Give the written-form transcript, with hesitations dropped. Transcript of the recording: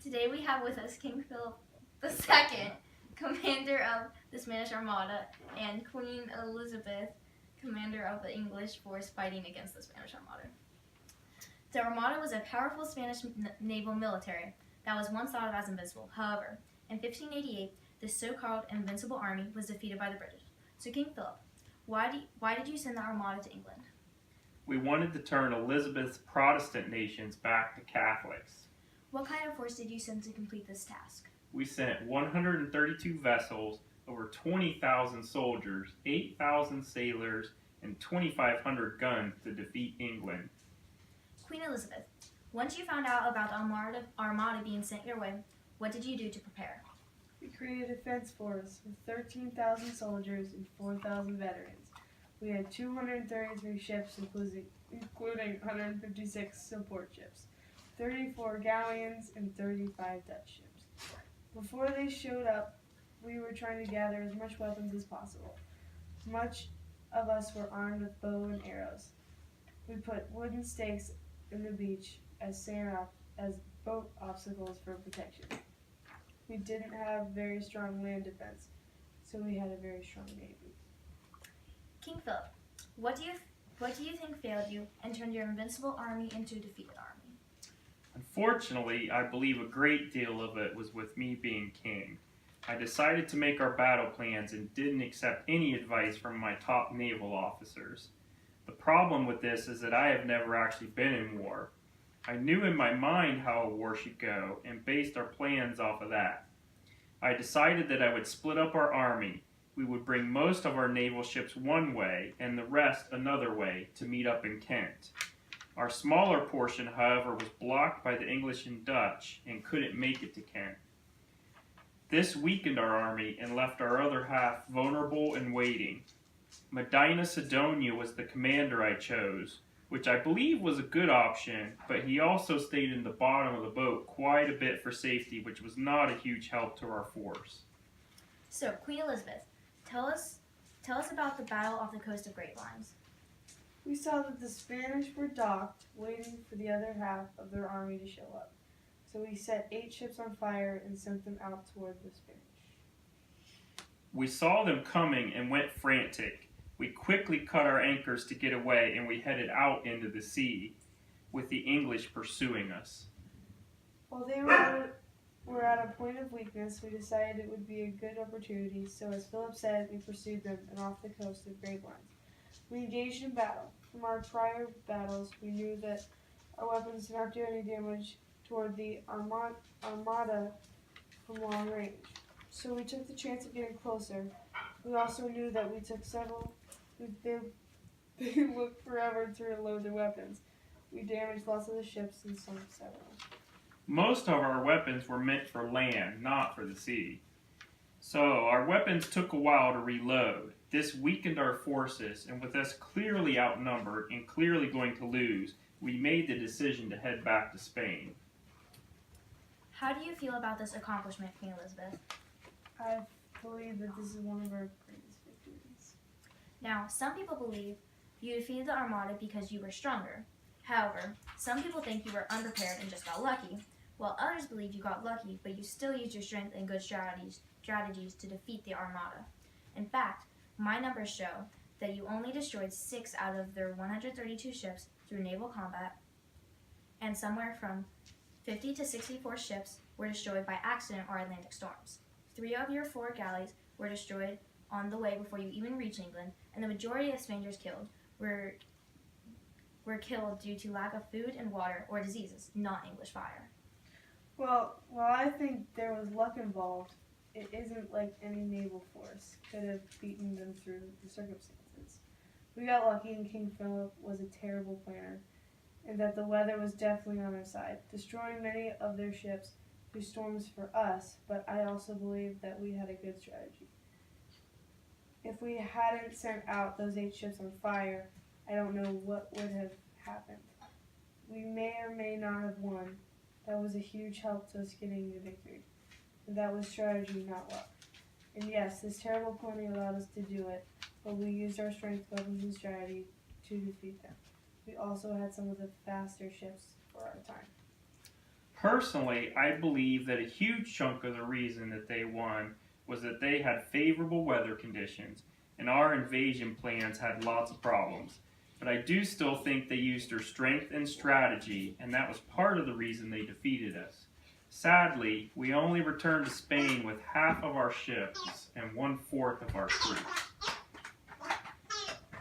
Today we have with us King Philip II, commander of the Spanish Armada, and Queen Elizabeth, commander of the English force fighting against the Spanish Armada. The Armada was a powerful Spanish naval military that was once thought of as invincible. However, in 1588, this so-called invincible army was defeated by the British. So King Philip, why did you send the Armada to England? We wanted to turn Elizabeth's Protestant nations back to Catholics. What kind of force did you send to complete this task? We sent 132 vessels, over 20,000 soldiers, 8,000 sailors, and 2,500 guns to defeat England. Queen Elizabeth, once you found out about the Armada being sent your way, what did you do to prepare? We created a defense force with 13,000 soldiers and 4,000 veterans. We had 233 ships, including 156 support ships, 34 galleons, and 35 Dutch ships. Before they showed up, we were trying to gather as much weapons as possible. Much of us were armed with bow and arrows. We put wooden stakes in the beach as boat obstacles for protection. We didn't have very strong land defense, so we had a very strong navy. King Philip, what do you think failed you and turned your invincible army into a defeated army? Unfortunately, I believe a great deal of it was with me being king. I decided to make our battle plans and didn't accept any advice from my top naval officers. The problem with this is that I have never actually been in war. I knew in my mind how a war should go and based our plans off of that. I decided that I would split up our army. We would bring most of our naval ships one way and the rest another way to meet up in Kent. Our smaller portion, however, was blocked by the English and Dutch and couldn't make it to Kent. This weakened our army and left our other half vulnerable and waiting. Medina Sidonia was the commander I chose, which I believe was a good option, but he also stayed in the bottom of the boat quite a bit for safety, which was not a huge help to our force. So, Queen Elizabeth, tell us about the battle off the coast of Great Lines. We saw that the Spanish were docked, waiting for the other half of their army to show up. So we set 8 ships on fire and sent them out toward the Spanish. We saw them coming and went frantic. We quickly cut our anchors to get away and we headed out into the sea, with the English pursuing us. While they were at a point of weakness, we decided it would be a good opportunity, so as Philip said, we pursued them and off the coast of Great Lines. We engaged in battle. From our prior battles, we knew that our weapons did not do any damage toward the Armada from long range. So we took the chance of getting closer. We also knew that they looked forever to reload their weapons. We damaged lots of the ships and sunk several. Most of our weapons were meant for land, not for the sea. So our weapons took a while to reload. This weakened our forces, and with us clearly outnumbered and clearly going to lose, we made the decision to head back to Spain. How do you feel about this accomplishment, Queen Elizabeth? I believe that this is one of our greatest victories. Now, some people believe you defeated the Armada because you were stronger. However, some people think you were unprepared and just got lucky, while others believe you got lucky, but you still used your strength and good strategies to defeat the Armada. In fact, my numbers show that you only destroyed 6 out of their 132 ships through naval combat, and somewhere from 50 to 64 ships were destroyed by accident or Atlantic storms. 3 of your 4 galleys were destroyed on the way before you even reached England, and the majority of Spaniards killed were killed due to lack of food and water or diseases, not English fire. Well, while I think there was luck involved, it isn't like any naval force could have beaten them through the circumstances. We got lucky and King Philip was a terrible planner, and that the weather was definitely on our side, destroying many of their ships through storms for us, but I also believe that we had a good strategy. If we hadn't sent out those 8 ships on fire, I don't know what would have happened. We may or may not have won. That was a huge help to us getting the victory. And that was strategy, not luck. And yes, this terrible planning allowed us to do it, but we used our strength, weapons, and strategy to defeat them. We also had some of the faster ships for our time. Personally, I believe that a huge chunk of the reason that they won was that they had favorable weather conditions, and our invasion plans had lots of problems. But I do still think they used their strength and strategy, and that was part of the reason they defeated us. Sadly, we only returned to Spain with half of our ships and 1/4 of our troops.